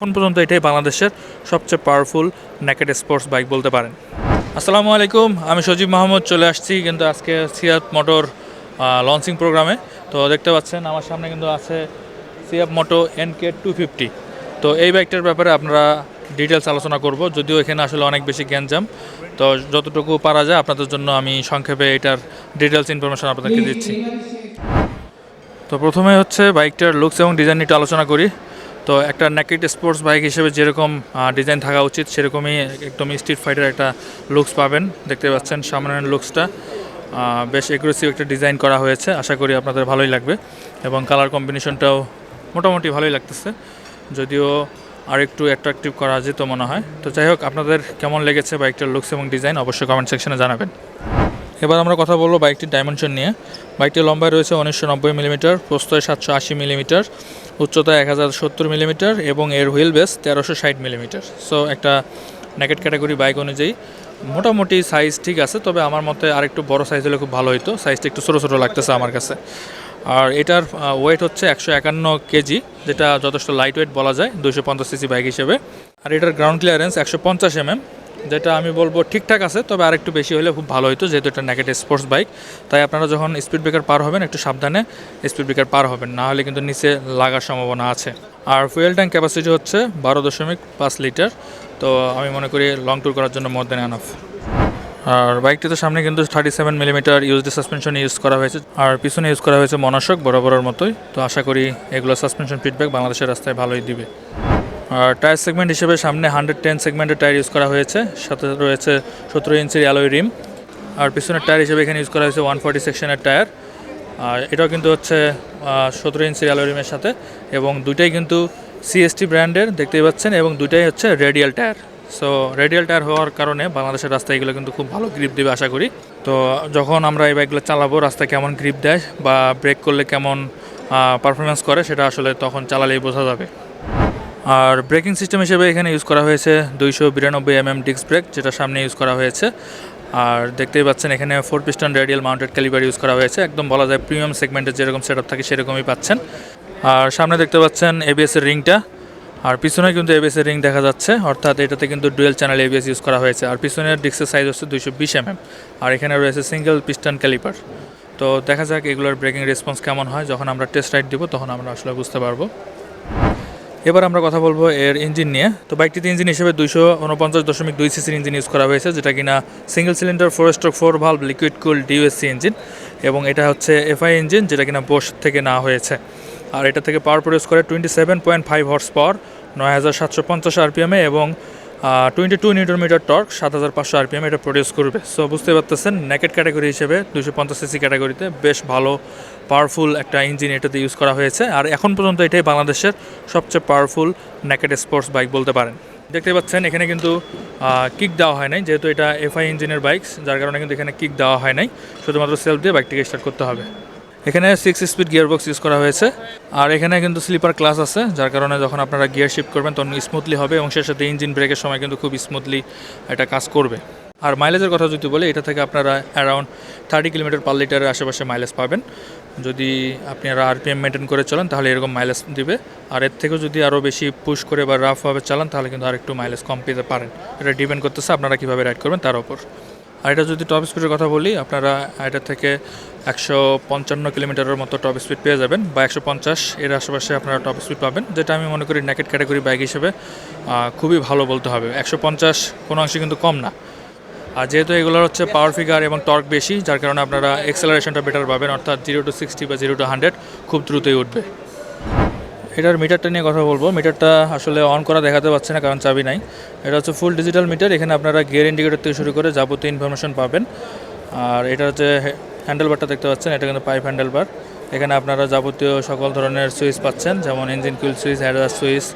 এখন পর্যন্ত এটাই বাংলাদেশের সবচেয়ে পাওয়ারফুল নেকেড স্পোর্টস বাইক বলতে পারেন। আসসালামু আলাইকুম, আমি সজীব মাহমুদ চলে আসছি কিন্তু আজকে সিয়াত মোটর লঞ্চিং প্রোগ্রামে। তো দেখতে পাচ্ছেন আমার সামনে কিন্তু আছে সিয়াত মোটো NK250। তো এই বাইকটার ব্যাপারে আপনারা ডিটেলস আলোচনা করব, যদিও এখানে আসলে অনেক বেশি জ্ঞানজাম। তো যতটুকু পারা যায় আপনাদের জন্য আমি সংক্ষেপে এটার ডিটেলস ইনফরমেশন আপনাদেরকে দিচ্ছি। তো প্রথমে হচ্ছে বাইকটার লুকস এবং ডিজাইন নিয়ে আলোচনা করি। তো একটা নেকেড স্পোর্টস বাইক হিসেবে যেরকম ডিজাইন থাকা উচিত সেরকমই একদম স্ট্রিট ফাইটার একটা লুকস পাবেন। দেখতে পাচ্ছেন সামনের লুকসটা বেশ এগ্রেসিভ একটা ডিজাইন করা হয়েছে, আশা করি আপনাদের ভালোই লাগবে। এবং কালার কম্বিনেশনটাও মোটামুটি ভালোই লাগতেছে, যদিও আর একটু অ্যাট্রাকটিভ করা যেত মনে হয়। তো যাই হোক, আপনাদের কেমন লেগেছে বাইকটার লুকস এবং ডিজাইন অবশ্যই কমেন্ট সেকশনে জানাবেন। এবার আমরা কথা বলবো বাইকটির ডাইমেনশন নিয়ে। বাইকটির লম্বায় রয়েছে 1990 মিলিমিটার, প্রস্থয় 780 মিলিমিটার, উচ্চতা 1070 মিলিমিটার এবং এর হুইল বেস 1360 মিলিমিটার। সো একটা নেকেড ক্যাটাগরি বাইক অনুযায়ী মোটামুটি সাইজ ঠিক আছে, তবে আমার মতে আরেকটু বড় সাইজ হলে খুব ভালো হতো। সাইজটা একটু ছোটো ছোটো লাগতেছে আমার কাছে। আর এটার ওয়েট হচ্ছে 151 কেজি, যেটা যথেষ্ট লাইট ওয়েট বলা যায় 250 সিসি বাইক হিসেবে। আর এটার গ্রাউন্ড ক্লিয়ারেন্স 150 mm, যেটা আমি বলবো ঠিকঠাক আছে, তবে আরেকটু বেশি হলে খুব ভালো হতো, যেহেতু এটা নেকেড স্পোর্টস বাইক। তাই আপনারা যখন স্পিড ব্রেকার পার হবেন একটু সাবধানে স্পিড ব্রেকার পার হবেন, না হলে কিন্তু নিচে লাগার সম্ভাবনা আছে। আর ফুয়েল ট্যাঙ্ক ক্যাপাসিটি হচ্ছে 12.5 লিটার। তো আমি মনে করি লং ট্যুর করার জন্য মোর দেন এনাফ। আর বাইকটিতে সামনে কিন্তু 37 মিলিমিটার ইউএসডি সাসপেনশন ইউজ করা হয়েছে, আর পিছনে ইউজ করা হয়েছে মনোশক বরাবরের মতোই। তো আশা করি এগুলো সাসপেনশন ফিডব্যাক বাংলাদেশের রাস্তায় ভালোই দিবে। আর টায়ার সেগমেন্ট হিসেবে সামনে 110 সেগমেন্টের টায়ার ইউজ করা হয়েছে, সাথে রয়েছে 17 ইঞ্চির অ্যালয় রিম। আর পিছনের টায়ার হিসেবে এখানে ইউজ করা হয়েছে 140 সেকশনের টায়ার। আর এটাও কিন্তু হচ্ছে 17 ইঞ্চির অ্যালয় রিমের সাথে, এবং দুইটাই কিন্তু CST ব্র্যান্ডের দেখতেই পাচ্ছেন, এবং দুইটাই হচ্ছে radial tyre. So radial tyre হওয়ার কারণে বাংলাদেশের রাস্তায় এগুলো কিন্তু খুব ভালো গ্রিপ দেবে আশা করি। তো যখন আমরা এই বাইকগুলো চালাবো রাস্তায় কেমন গ্রিপ দেয় বা ব্রেক করলে কেমন পারফরমেন্স করে, সেটা আসলে তখন চালালেই বোঝা যাবে। আর ব্রেকিং সিস্টেম হিসেবে এখানে ইউজ করা হয়েছে 292 mm ডিস্ক ব্রেক, যেটা সামনে ইউজ করা হয়েছে। আর দেখতেই পাচ্ছেন এখানে 4 piston radial mounted caliper use করা হয়েছে, একদম বলা যায় প্রিমিয়াম সেগমেন্টের যেরকম সেটআপ থাকে সেরকমই পাচ্ছেন। আর সামনে দেখতে পাচ্ছেন ABS এর রিংটা, আর পিছনে কিন্তু ABS এর রিং দেখা যাচ্ছে, অর্থাৎ এটাতে কিন্তু ডুয়েল চ্যানেল ABS ইউজ করা হয়েছে। আর পিছনের ডিস্কের সাইজ হচ্ছে 220 mm, আর এখানে রয়েছে সিঙ্গেল পিস্টন ক্যালিপার। তো দেখা যাক এগুলোর ব্রেকিং রেসপন্স কেমন হয়, যখন আমরা টেস্ট রাইড দিব তখন আমরা আসলে বুঝতে পারবো। এবার আমরা কথা বলবো এর ইঞ্জিন নিয়ে। তো বাইকটিতে ইঞ্জিন হিসেবে 249.2 সিসির ইঞ্জিন ইউজ করা হয়েছে, যেটা কিনা সিঙ্গেল সিলিন্ডার 4 ভালভ লিকুইড কুল DUSC ইঞ্জিন, এবং এটা হচ্ছে FI ইঞ্জিন, যেটা কিনা বোশ থেকে নেওয়া হয়েছে। আর এটা থেকে পাওয়ার প্রডিউস করে 27.5 হর্স পাওয়ার 9750 RPM এবং 22 নিউটন মিটার টর্ক 7500 RPM এটা প্রডিউস করবে। সো বুঝতে পারতেছেন নেকেড ক্যাটাগরি হিসেবে 250 সিসি ক্যাটাগরিতে বেশ ভালো পাওয়ারফুল একটা ইঞ্জিন এটাতে ইউজ করা হয়েছে। আর এখন পর্যন্ত এটাই বাংলাদেশের সবচেয়ে পাওয়ারফুল নেকেড স্পোর্টস বাইক বলতে পারেন। দেখতে পাচ্ছেন এখানে কিন্তু কিক দেওয়া হয় নাই, যেহেতু এটা FI ইঞ্জিনের বাইক, যার কারণে কিন্তু এখানে কিক দেওয়া হয় নাই, শুধুমাত্র সেলফ দিয়ে বাইকটিকে স্টার্ট করতে হবে। এখানে 6 স্পিড গিয়ারবক্স ইউজ করা হয়েছে, আর এখানে কিন্তু স্লিপার ক্লাস আছে, যার কারণে যখন আপনারা গিয়ার শিফট করবেন তখন স্মুথলি হবে, এবং সেই সাথে ইঞ্জিন ব্রেকের সময় কিন্তু খুব স্মুথলি এটা কাজ করবে। আর মাইলেজের কথা যদি বলি, এটা থেকে আপনারা অ্যারাউন্ড 30 কিলোমিটার পার লিটারের আশেপাশে মাইলেজ পাবেন। যদি আপনারা RPM মেনটেন করে চলেন তাহলে এরকম মাইলেজ দিবে, আর এর থেকেও যদি আরও বেশি পুশ করে বা রাফভাবে চালান তাহলে কিন্তু আরেকটু মাইলেজ কম পেতে পারেন। এটা ডিপেন্ড করতেছে আপনারা কীভাবে রাইড করবেন তার উপর। আর এটা যদি টপ স্পিডের কথা বলি, আপনারা এটা থেকে 155 কিলোমিটারের মতো টপ স্পিড পেয়ে যাবেন, বা 150 এর আশেপাশে আপনারা টপ স্পিড পাবেন, যেটা আমি মনে করি নেকেড ক্যাটাগরি বাইক হিসেবে খুবই ভালো বলতে হবে। 150 কোনো অংশে কিন্তু কম না। আর যেহেতু এগুলোর হচ্ছে পাওয়ার ফিগার এবং টর্ক বেশি, যার কারণে আপনারা এক্সেলারেশনটা বেটার পাবেন, অর্থাৎ 0 to 60 বা 0 to 100 খুব দ্রুতই উঠবে। এটার মিটারটা নিয়ে কথা বলবো। মিটারটা আসলে অন করা দেখাতে পাচ্ছে না, কারণ চাবি নাই। এটা হচ্ছে ফুল ডিজিটাল মিটার, এখানে আপনারা গিয়ার ইন্ডিকেটর থেকে শুরু করে যাবতীয় ইনফরমেশন পাবেন। আর এটা হচ্ছে হ্যান্ডেলবারটা দেখতে পাচ্ছেন, এটা কিন্তু পাইপ হ্যান্ডেলবার। এখানে আপনারা যাবতীয় সকল ধরনের সুইচ পাচ্ছেন, যেমন engine kill switch, headlight switch,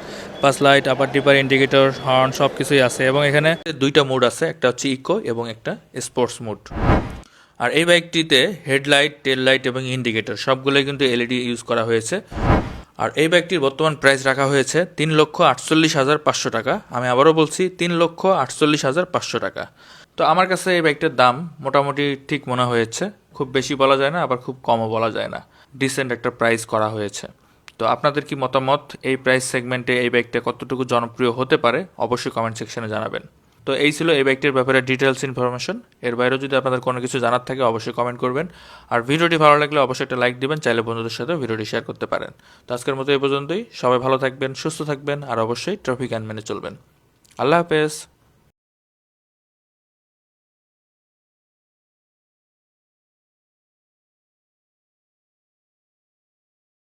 pass light, upper dipper indicator, horn, সব কিছুই আছে। এবং এখানে দুইটা মোড আছে, একটা হচ্ছে ইকো এবং একটা স্পোর্টস মোড। আর এই বাইকটিতে হেডলাইট, টেল লাইট এবং ইন্ডিকেটর সবগুলোই কিন্তু LED ইউজ করা হয়েছে। আর এই বাইকটির বর্তমান প্রাইস রাখা হয়েছে 3,48,500 টাকা। আমি আবারও বলছি 3,48,500 টাকা। তো আমার কাছে এই বাইকটার দাম মোটামুটি ঠিক মনে হয়েছে, খুব বেশি বলা যায় না, আবার খুব কমও বলা যায় না, ডিসেন্ট একটা প্রাইস করা হয়েছে। তো আপনাদের কি মতামত, এই প্রাইস সেগমেন্টে এই বাইকটা কতটুকু জনপ্রিয় হতে পারে অবশ্যই কমেন্ট সেকশনে জানাবেন। তো এই ছিল এই বাইকটির ব্যাপারে ডিটেলস ইনফরমেশন। এর বাইরেও যদি আপনাদের কোনো কিছু জানার থাকে অবশ্যই কমেন্ট করবেন। আর ভিডিওটি ভালো লাগলে অবশ্যই একটা লাইক দিবেন, চাইলে বন্ধুদের সাথে ভিডিওটি শেয়ার করতে পারেন। তো আজকের মতো এই পর্যন্তই। সবাই ভালো থাকবেন, সুস্থ থাকবেন, আর অবশ্যই ট্রাফিক আইন মেনে চলবেন। আল্লাহ হাফেজ।